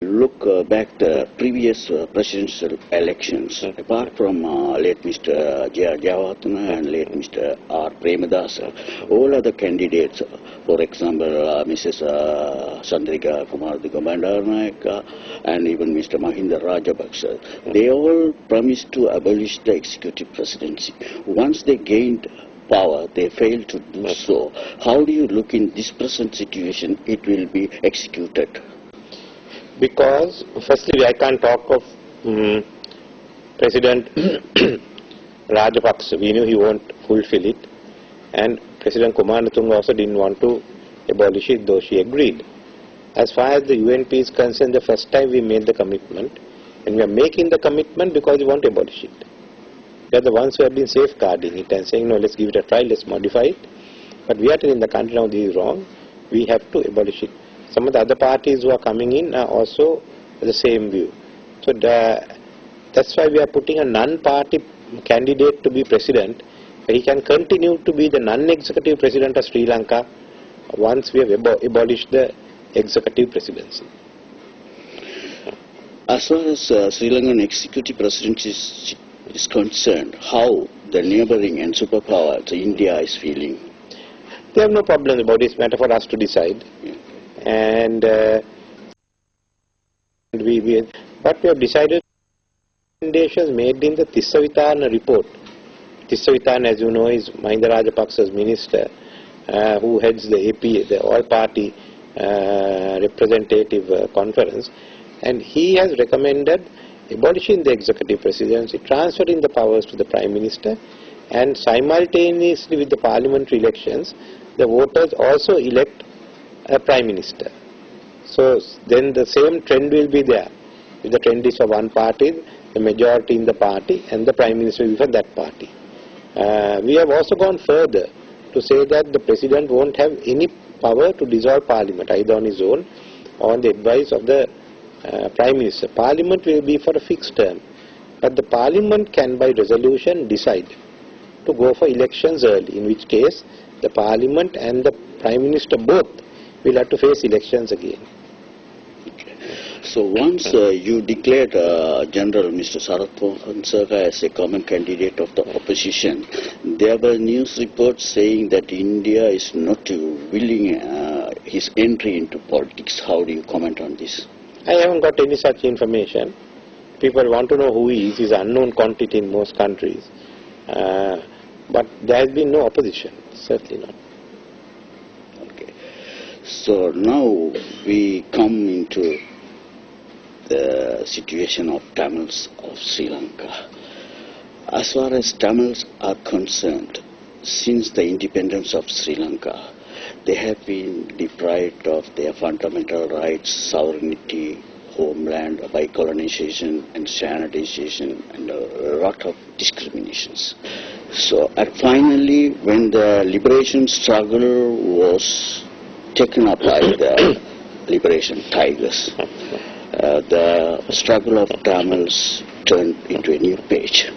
Look back the previous presidential elections, apart from late Mr. J.R. Jayawardena and late Mr. R. Premadasa, all other candidates, for example, Mrs. Chandrika Kumaratunga Bandaranaike and even Mr. Mahinda Rajapaksa, they all promised to abolish the executive presidency. Once they gained power, they failed to do so. How do you look in this present situation it will be executed? Because firstly I can't talk of President Rajapaksa. We knew he won't fulfill it, and President Kumaratunga also didn't want to abolish it, though she agreed. As far as the UNP is concerned, the first time we made the commitment, and we are making the commitment because we want to abolish it. We are the ones who have been safeguarding it and saying, no, let's give it a try, let's modify it. But we are telling the country now this is wrong, we have to abolish it. Some of the other parties who are coming in are also the same view. So that's why we are putting a non-party candidate to be president. He can continue to be the non-executive president of Sri Lanka once we have abolished the executive presidency. As far as Sri Lankan executive presidency is concerned, how the neighboring and superpower, India, is feeling? They have no problem about it. It's a matter for us to decide. Yeah. And what we have decided, recommendations made in the Tissavitana report. Tissavitana, as you know, is Mahinda Rajapaksa's minister who heads the AP, the all-party representative conference, and he has recommended abolishing the executive presidency, transferring the powers to the Prime Minister, and simultaneously with the parliamentary elections, the voters also elect a Prime Minister. So then the same trend will be there. If the trend is for one party, the majority in the party, and the Prime Minister will be for that party. We have also gone further to say that the President won't have any power to dissolve Parliament, either on his own or on the advice of the Prime Minister. Parliament will be for a fixed term, but the Parliament can by resolution decide to go for elections early, in which case the Parliament and the Prime Minister both will have to face elections again. Okay. So once you declared General Mr. Sarath Fonseka as a common candidate of the opposition, there were news reports saying that India is not willing his entry into politics. How do you comment on this? I haven't got any such information. People want to know who he is. He's an unknown quantity in most countries. But there has been no opposition, certainly not. Okay. So now we come into the situation of Tamils of Sri Lanka. As far as Tamils are concerned, since the independence of Sri Lanka, they have been deprived of their fundamental rights, sovereignty, homeland, by colonization and standardization, and a lot of discriminations. So finally, when the liberation struggle was taken up by the liberation tigers, the struggle of Tamils turned into a new page.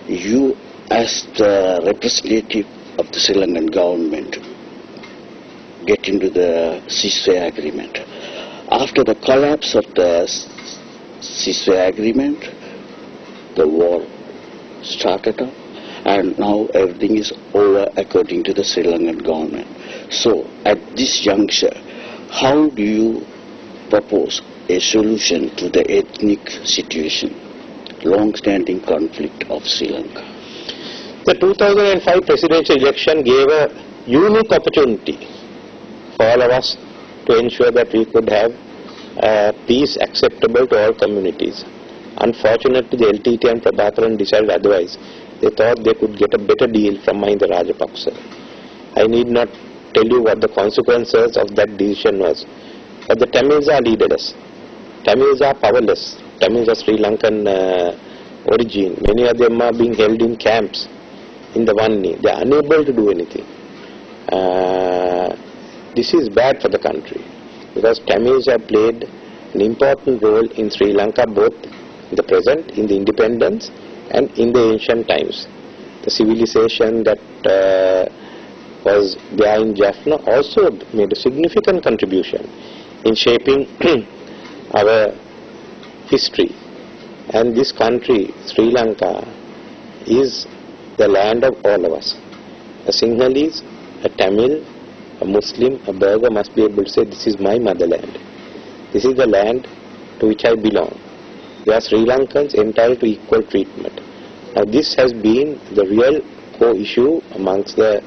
You, as the representative of the Sri Lankan government, get into the ceasefire agreement. After the collapse of the ceasefire agreement, the war started up, and now everything is over according to the Sri Lankan government. So at this juncture, how do you propose a solution to the ethnic situation, long-standing conflict of Sri Lanka? The 2005 presidential election gave a unique opportunity for all of us to ensure that we could have peace acceptable to all communities. Unfortunately, the LTT and Prabhakaran decided otherwise. They thought they could get a better deal from Mahinda Rajapaksa. I need not tell you what the consequences of that decision was. But the Tamils are leaderless. Tamils are powerless. Tamils are Sri Lankan origin. Many of them are being held in camps in the Vanni. They are unable to do anything. This is bad for the country, because Tamils have played an important role in Sri Lanka, both in the present, in the independence, and in the ancient times. The civilization that was there in Jaffna also made a significant contribution in shaping our history. And this country, Sri Lanka, is the land of all of us. A Sinhalese, a Tamil, a Muslim, a Burgher must be able to say, this is my motherland. This is the land to which I belong. We are Sri Lankans entitled to equal treatment. Now this has been the real core issue amongst the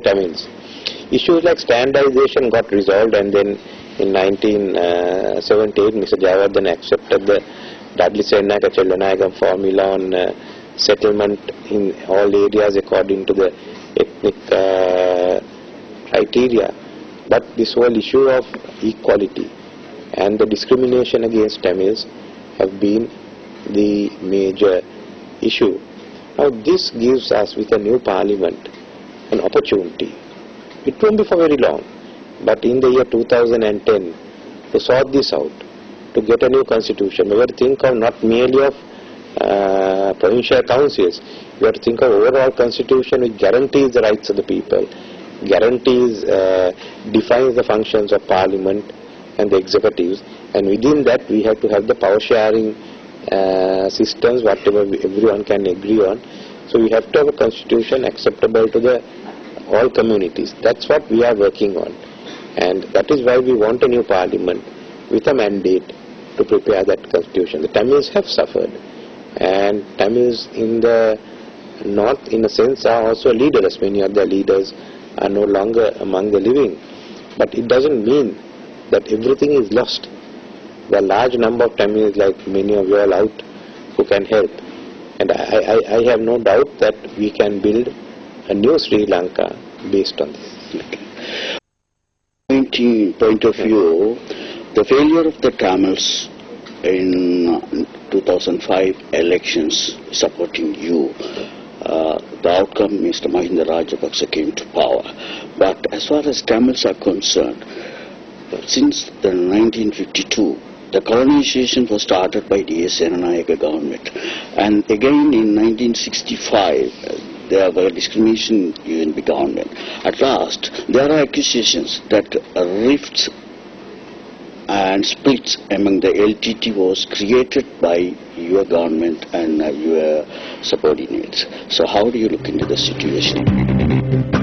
Tamils. Issues like standardization got resolved, and then in 1978 Mr. Jayawardena accepted the Dudley Senaka Chellanayagam formula on settlement in all areas according to the ethnic criteria. But this whole issue of equality and the discrimination against Tamils have been the major issue. Now this gives us, with a new parliament, an opportunity. It won't be for very long, but in the year 2010 to sort this out, to get a new constitution. We have to think of not merely of provincial councils. We have to think of overall constitution which guarantees the rights of the people, guarantees, defines the functions of parliament and the executives, and within that we have to have the power sharing systems, whatever everyone can agree on. So we have to have a constitution acceptable to all communities. That's what we are working on, and that is why we want a new parliament with a mandate to prepare that constitution. The Tamils have suffered, and Tamils in the north, in a sense, are also leaderless. Many of their leaders are no longer among the living, but it doesn't mean that everything is lost. There are large number of Tamils, like many of you all out, who can help, and I have no doubt that we can build a new Sri Lanka based on this. Point of view, the failure of the Tamils in 2005 elections supporting you, the outcome, Mr. Mahinda Rajapaksa came to power. But as far as Tamils are concerned, since the 1952, the colonization was started by the Senanayaka government, and again in 1965 there were discrimination in the government. At last, there are accusations that rifts and splits among the LTT was created by your government and your subordinates. So how do you look into the situation?